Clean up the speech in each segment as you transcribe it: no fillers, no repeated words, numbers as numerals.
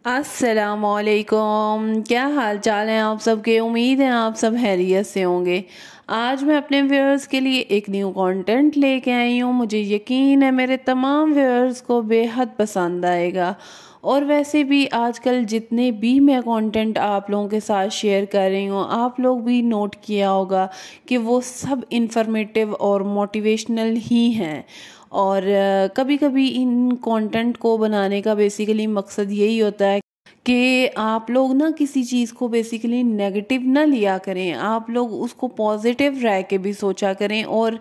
अस्सलामुअलैकुम, क्या हाल चाल है आप सबके। उम्मीद है आप सब खैरियत से होंगे। आज मैं अपने व्यूअर्स के लिए एक न्यू कंटेंट लेके आई हूँ। मुझे यकीन है मेरे तमाम व्यूअर्स को बेहद पसंद आएगा। और वैसे भी आजकल जितने भी मैं कंटेंट आप लोगों के साथ शेयर कर रही हूँ, आप लोग भी नोट किया होगा कि वो सब इंफॉर्मेटिव और मोटिवेशनल ही हैं। और कभी कभी इन कंटेंट को बनाने का बेसिकली मकसद यही होता है कि आप लोग ना किसी चीज़ को बेसिकली नेगेटिव ना लिया करें, आप लोग उसको पॉजिटिव रह के भी सोचा करें। और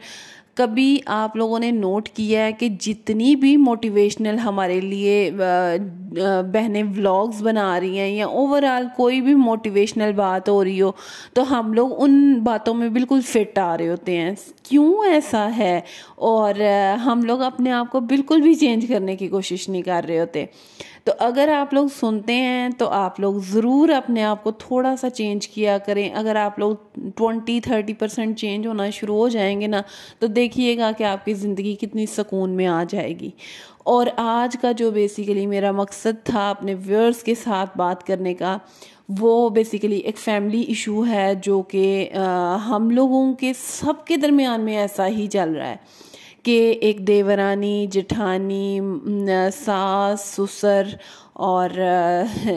कभी आप लोगों ने नोट किया है कि जितनी भी मोटिवेशनल हमारे लिए बहनें व्लॉग्स बना रही हैं या ओवरऑल कोई भी मोटिवेशनल बात हो रही हो, तो हम लोग उन बातों में बिल्कुल फिट आ रहे होते हैं। क्यों ऐसा है? और हम लोग अपने आप को बिल्कुल भी चेंज करने की कोशिश नहीं कर रहे होते। तो अगर आप लोग सुनते हैं तो आप लोग ज़रूर अपने आप को थोड़ा सा चेंज किया करें। अगर आप लोग 20-30% चेंज होना शुरू हो जाएंगे ना, तो देखिएगा कि आपकी ज़िंदगी कितनी सुकून में आ जाएगी। और आज का जो बेसिकली मेरा मकसद था अपने व्यूअर्स के साथ बात करने का, वो बेसिकली एक फैमिली इशू है जो कि हम लोगों के सबके दरमियान में ऐसा ही चल रहा है कि एक देवरानी जेठानी, सास ससुर और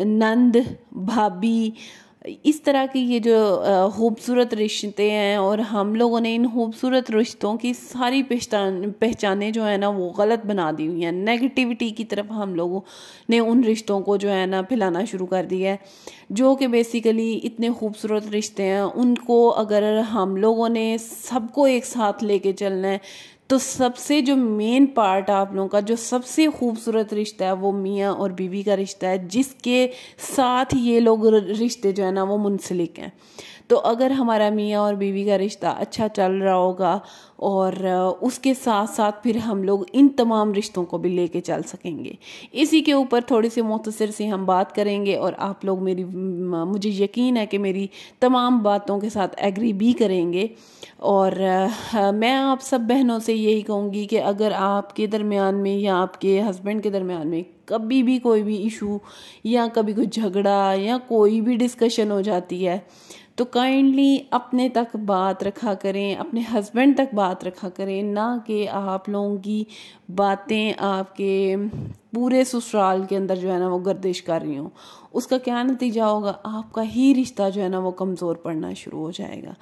नंद भाभी, इस तरह की ये जो खूबसूरत रिश्ते हैं, और हम लोगों ने इन खूबसूरत रिश्तों की सारी पहचानें जो है ना वो गलत बना दी हुई हैं। नेगेटिविटी की तरफ हम लोगों ने उन रिश्तों को जो है ना फैलाना शुरू कर दिया है। जो कि बेसिकली इतने खूबसूरत रिश्ते हैं, उनको अगर हम लोगों ने सबको एक साथ लेके चलना है तो सबसे जो मेन पार्ट आप लोगों का जो सबसे खूबसूरत रिश्ता है वो मियाँ और बीवी का रिश्ता है, जिसके साथ ये लोग रिश्ते जो है ना वो मुंसलिक हैं। तो अगर हमारा मियाँ और बीवी का रिश्ता अच्छा चल रहा होगा और उसके साथ साथ फिर हम लोग इन तमाम रिश्तों को भी लेके चल सकेंगे। इसी के ऊपर थोड़ी सी मुख्तसर सी हम बात करेंगे और आप लोग मुझे यकीन है कि मेरी तमाम बातों के साथ एग्री भी करेंगे। और मैं आप सब बहनों से यही कहूँगी कि अगर आपके दरमियान में या आपके हस्बैंड के दरमियान में कभी भी कोई भी इशू या कभी कोई झगड़ा या कोई भी डिस्कशन हो जाती है, तो काइंडली अपने तक बात रखा करें, अपने हस्बैंड तक बात रखा करें, ना कि आप लोगों की बातें आपके पूरे ससुराल के अंदर जो है ना वो गर्दिश कर रही हों। उसका क्या नतीजा होगा? आपका ही रिश्ता जो है ना वो कमज़ोर पड़ना शुरू हो जाएगा।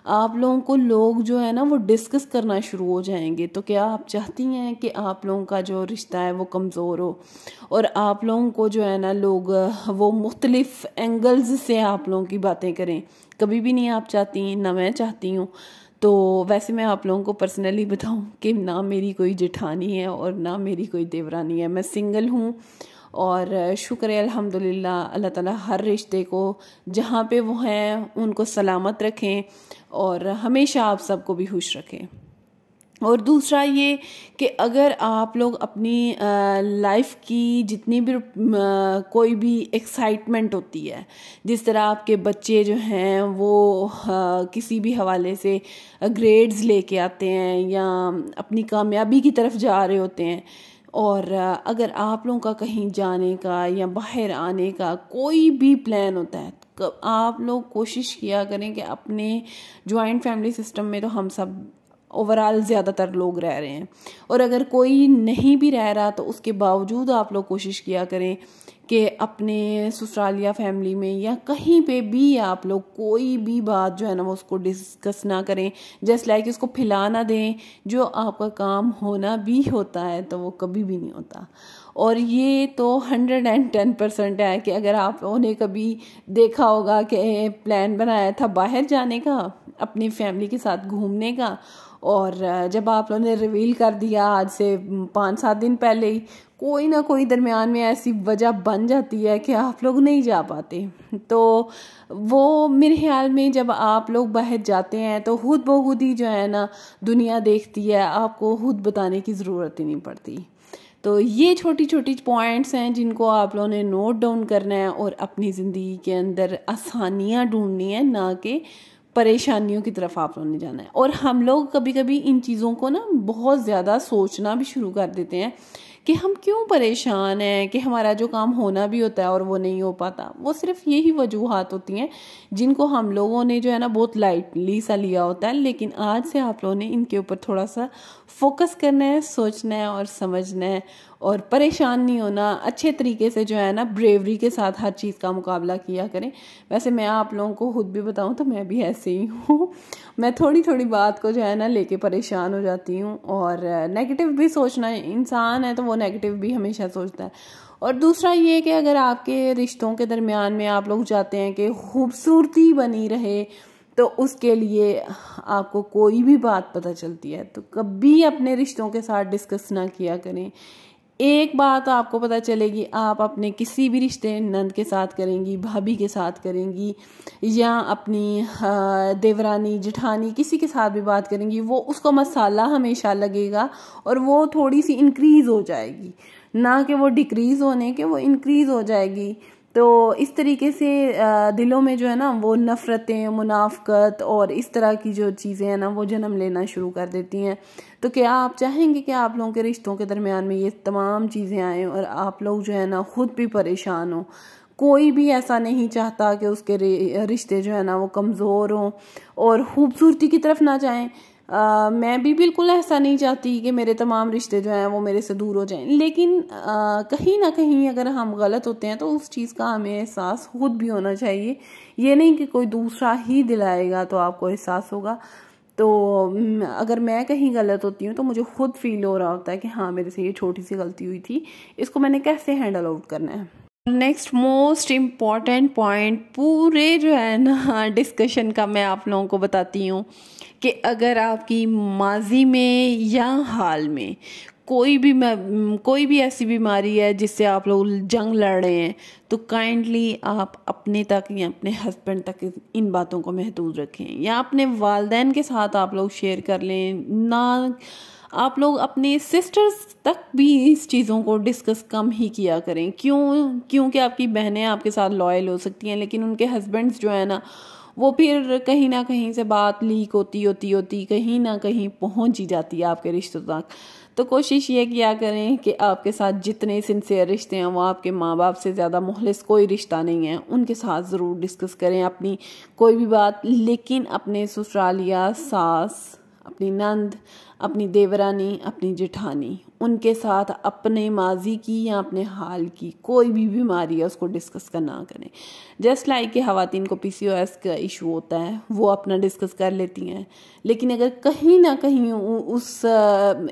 आप लोगों को लोग जो है ना वो डिस्कस करना शुरू हो जाएंगे। तो क्या आप चाहती हैं कि आप लोगों का जो रिश्ता है वो कमज़ोर हो और आप लोगों को जो है ना लोग वो मुख्तलिफ एंगल्स से आप लोगों की बातें करें? कभी भी नहीं आप चाहती, ना मैं चाहती हूँ। तो वैसे मैं आप लोगों को पर्सनली बताऊं कि ना मेरी कोई जेठानी है और ना मेरी कोई देवरानी है। मैं सिंगल हूँ और शुक्र है अल्हम्दुलिल्लाह, अल्लाह ताला हर रिश्ते को जहाँ पे वो हैं उनको सलामत रखें और हमेशा आप सबको भी खुश रखें। और दूसरा ये कि अगर आप लोग अपनी लाइफ की जितनी भी कोई भी एक्साइटमेंट होती है, जिस तरह आपके बच्चे जो हैं वो किसी भी हवाले से ग्रेड्स लेके आते हैं या अपनी कामयाबी की तरफ जा रहे होते हैं, और अगर आप लोगों का कहीं जाने का या बाहर आने का कोई भी प्लान होता है, तो आप लोग कोशिश किया करें कि अपने जॉइंट फैमिली सिस्टम में तो हम सब ओवरऑल ज़्यादातर लोग रह रहे हैं, और अगर कोई नहीं भी रह रहा तो उसके बावजूद आप लोग कोशिश किया करें कि अपने ससुराल या फैमिली में या कहीं पे भी आप लोग कोई भी बात जो है ना वो उसको डिस्कस ना करें। जस्ट लाइक उसको फैला ना दें। जो आपका काम होना भी होता है तो वो कभी भी नहीं होता। और ये तो 110% है कि अगर आपने कभी देखा होगा कि प्लान बनाया था बाहर जाने का अपनी फैमिली के साथ घूमने का, और जब आप लोगों ने रिवील कर दिया आज से 5-7 दिन पहले ही, कोई ना कोई दरमियान में ऐसी वजह बन जाती है कि आप लोग नहीं जा पाते। तो वो मेरे ख्याल में जब आप लोग बाहर जाते हैं तो खुद ब खुद ही जो है ना दुनिया देखती है, आपको खुद बताने की ज़रूरत ही नहीं पड़ती। तो ये छोटी छोटी पॉइंट्स हैं जिनको आप लोगों ने नोट डाउन करना है और अपनी ज़िंदगी के अंदर आसानियाँ ढूंढनी है, ना कि परेशानियों की तरफ आप लोगों ने जाना है। और हम लोग कभी कभी इन चीज़ों को ना बहुत ज़्यादा सोचना भी शुरू कर देते हैं कि हम क्यों परेशान हैं, कि हमारा जो काम होना भी होता है और वो नहीं हो पाता। वो सिर्फ यही वजूहात होती हैं जिनको हम लोगों ने जो है ना बहुत लाइटली सा लिया होता है। लेकिन आज से आप लोगों ने इनके ऊपर थोड़ा सा फोकस करना है, सोचना है और समझना है, और परेशान नहीं होना। अच्छे तरीके से जो है ना ब्रेवरी के साथ हर चीज़ का मुकाबला किया करें। वैसे मैं आप लोगों को खुद भी बताऊं तो मैं भी ऐसे ही हूँ। मैं थोड़ी थोड़ी बात को जो है ना लेके परेशान हो जाती हूँ, और नेगेटिव भी सोचना, इंसान है तो वो नेगेटिव भी हमेशा सोचता है। और दूसरा ये कि अगर आपके रिश्तों के दरमियान में आप लोग चाहते हैं कि खूबसूरती बनी रहे, तो उसके लिए आपको कोई भी बात पता चलती है तो कभी अपने रिश्तों के साथ डिस्कस ना किया करें। एक बात आपको पता चलेगी, आप अपने किसी भी रिश्ते नंद के साथ करेंगी, भाभी के साथ करेंगी, या अपनी देवरानी जेठानी किसी के साथ भी बात करेंगी, वो उसको मसाला हमेशा लगेगा और वो थोड़ी सी इंक्रीज़ हो जाएगी, ना कि वो डिक्रीज़ होने के, वो इंक्रीज़ हो जाएगी। तो इस तरीके से दिलों में जो है ना वो नफ़रतें, मुनाफ़कत और इस तरह की जो चीज़ें हैं ना वो जन्म लेना शुरू कर देती हैं। तो क्या आप चाहेंगे कि आप लोगों के रिश्तों के दरमियान में ये तमाम चीज़ें आएँ और आप लोग जो है ना ख़ुद भी परेशान हो? कोई भी ऐसा नहीं चाहता कि उसके रिश्ते जो है ना वो कमज़ोर हों और ख़ूबसूरती की तरफ ना जाएं। मैं भी बिल्कुल ऐसा नहीं चाहती कि मेरे तमाम रिश्ते जो हैं वो मेरे से दूर हो जाएं, लेकिन कहीं ना कहीं अगर हम गलत होते हैं तो उस चीज़ का हमें एहसास खुद भी होना चाहिए। ये नहीं कि कोई दूसरा ही दिलाएगा तो आपको एहसास होगा। तो अगर मैं कहीं गलत होती हूँ तो मुझे खुद फील हो रहा होता है कि हाँ मेरे से ये छोटी सी गलती हुई थी, इसको मैंने कैसे हैंडल आउट करना है। नेक्स्ट मोस्ट इम्पॉर्टेंट पॉइंट पूरे जो है ना डिस्कशन का मैं आप लोगों को बताती हूँ कि अगर आपकी माजी में या हाल में कोई भी ऐसी बीमारी है जिससे आप लोग जंग लड़ रहे हैं, तो काइंडली आप अपने तक या अपने हस्बैंड तक इन बातों को महदूद रखें, या अपने वालिदैन के साथ आप लोग शेयर कर लें। ना आप लोग अपने सिस्टर्स तक भी इस चीज़ों को डिस्कस कम ही किया करें। क्योंकि आपकी बहनें आपके साथ लॉयल हो सकती हैं, लेकिन उनके हस्बैंड्स जो है ना वो फिर कहीं ना कहीं से बात लीक होती कहीं ना कहीं पहुंच ही जाती है आपके रिश्तों तक। तो कोशिश ये किया करें कि आपके साथ जितने सिंसियर रिश्ते हैं वो आपके माँ बाप से ज़्यादा मुखलिस कोई रिश्ता नहीं है, उनके साथ ज़रूर डिस्कस करें अपनी कोई भी बात। लेकिन अपने ससुरालिया सास, अपनी नंद, अपनी देवरानी, अपनी जेठानी, उनके साथ अपने माजी की या अपने हाल की कोई भी बीमारी है उसको डिस्कस करना करें। जस्ट लाइक कि ख़वातीन को PCOS का इशू होता है वो अपना डिस्कस कर लेती हैं, लेकिन अगर कहीं ना कहीं उस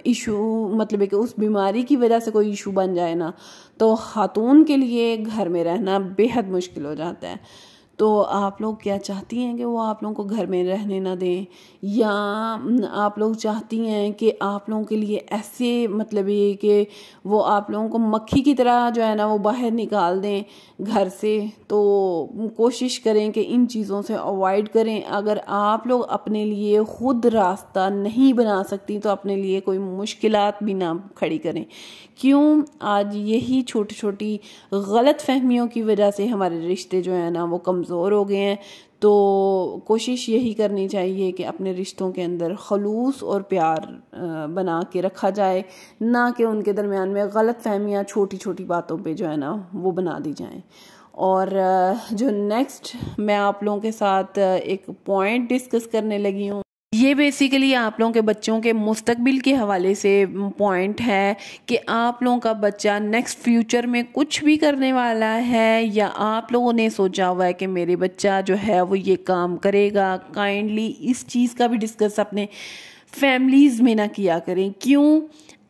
इशू मतलब कि उस बीमारी की वजह से कोई इशू बन जाए ना, तो खातून के लिए घर में रहना बेहद मुश्किल हो जाता है। तो आप लोग क्या चाहती हैं कि वो आप लोगों को घर में रहने ना दें, या आप लोग चाहती हैं कि आप लोगों के लिए ऐसे मतलब ये कि वो आप लोगों को मक्खी की तरह जो है ना वो बाहर निकाल दें घर से? तो कोशिश करें कि इन चीज़ों से अवॉइड करें। अगर आप लोग अपने लिए खुद रास्ता नहीं बना सकती तो अपने लिए कोई मुश्किलात भी ना खड़ी करें। क्यों? आज यही छोटी छोटी गलत फहमियों की वजह से हमारे रिश्ते जो है ना वो कमज़ोर हो गए हैं। तो कोशिश यही करनी चाहिए कि अपने रिश्तों के अंदर खलूस और प्यार बना के रखा जाए, ना कि उनके दरमियान में गलत फहमियाँ छोटी छोटी बातों पे जो है ना वो बना दी जाएं। और जो नेक्स्ट मैं आप लोगों के साथ एक पॉइंट डिस्कस करने लगी हूँ, ये बेसिकली आप लोगों के बच्चों के मुस्तकबिल के हवाले से पॉइंट है कि आप लोगों का बच्चा नेक्स्ट फ्यूचर में कुछ भी करने वाला है, या आप लोगों ने सोचा हुआ है कि मेरे बच्चा जो है वो ये काम करेगा। काइंडली इस चीज़ का भी डिस्कस अपने फैमिलीज़ में ना किया करें। क्यों?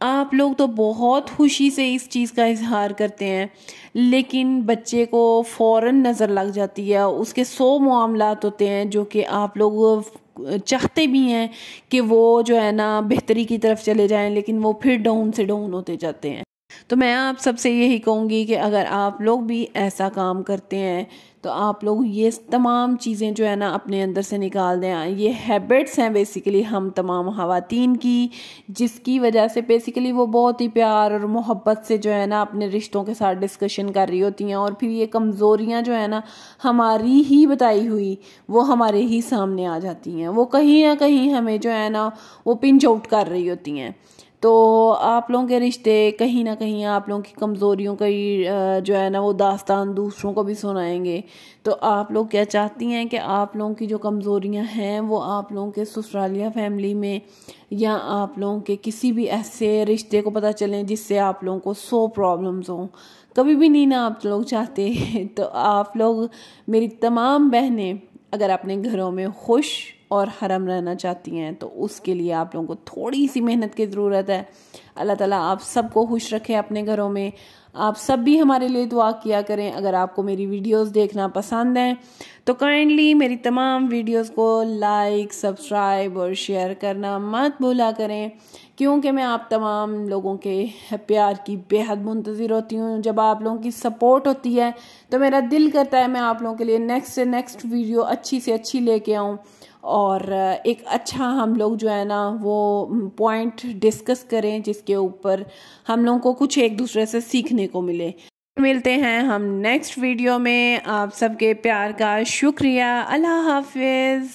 आप लोग तो बहुत खुशी से इस चीज़ का इजहार करते हैं, लेकिन बच्चे को फ़ौरन नज़र लग जाती है। उसके 100 मामलात होते हैं जो कि आप लोग चाहते भी हैं कि वो जो है ना बेहतरी की तरफ चले जाएं, लेकिन वो फिर डाउन से डाउन होते जाते हैं। तो मैं आप सबसे यही कहूँगी कि अगर आप लोग भी ऐसा काम करते हैं तो आप लोग ये तमाम चीज़ें जो है ना अपने अंदर से निकाल दें। ये हैबिट्स हैं बेसिकली हम तमाम ख़वातीन की, जिसकी वजह से बेसिकली वो बहुत ही प्यार और मोहब्बत से जो है ना अपने रिश्तों के साथ डिस्कशन कर रही होती हैं, और फिर ये कमज़ोरियाँ जो है ना हमारी ही बताई हुई वो हमारे ही सामने आ जाती हैं। वो कहीं ना कहीं हमें जो है ना वो पिंच आउट कर रही होती हैं। तो आप लोगों के रिश्ते कहीं ना कहीं आप लोगों की कमज़ोरियों का ही जो है ना वो दास्तान दूसरों को भी सुनाएंगे। तो आप लोग क्या चाहती हैं कि आप लोगों की जो कमज़ोरियां हैं वो आप लोगों के ससुरालिया फैमिली में या आप लोगों के किसी भी ऐसे रिश्ते को पता चलें जिससे आप लोगों को 100 प्रॉब्लम्स हों, कभी भी नहीं ना आप लोग चाहते। तो आप लोग, मेरी तमाम बहनें, अगर अपने घरों में खुश और हरम रहना चाहती हैं तो उसके लिए आप लोगों को थोड़ी सी मेहनत की ज़रूरत है। अल्लाह ताला आप सबको खुश रखे अपने घरों में। आप सब भी हमारे लिए दुआ किया करें। अगर आपको मेरी वीडियोस देखना पसंद है तो काइंडली मेरी तमाम वीडियोस को लाइक, सब्सक्राइब और शेयर करना मत भूला करें, क्योंकि मैं आप तमाम लोगों के प्यार की बेहद मुंतज़िर होती हूँ। जब आप लोगों की सपोर्ट होती है तो मेरा दिल करता है मैं आप लोगों के लिए नेक्स्ट से नेक्स्ट वीडियो अच्छी से अच्छी लेके आऊँ और एक अच्छा हम लोग जो है ना वो पॉइंट डिस्कस करें जिसके ऊपर हम लोगों को कुछ एक दूसरे से सीखने को मिले। मिलते हैं हम नेक्स्ट वीडियो में। आप सबके प्यार का शुक्रिया। अल्लाह हाफिज़।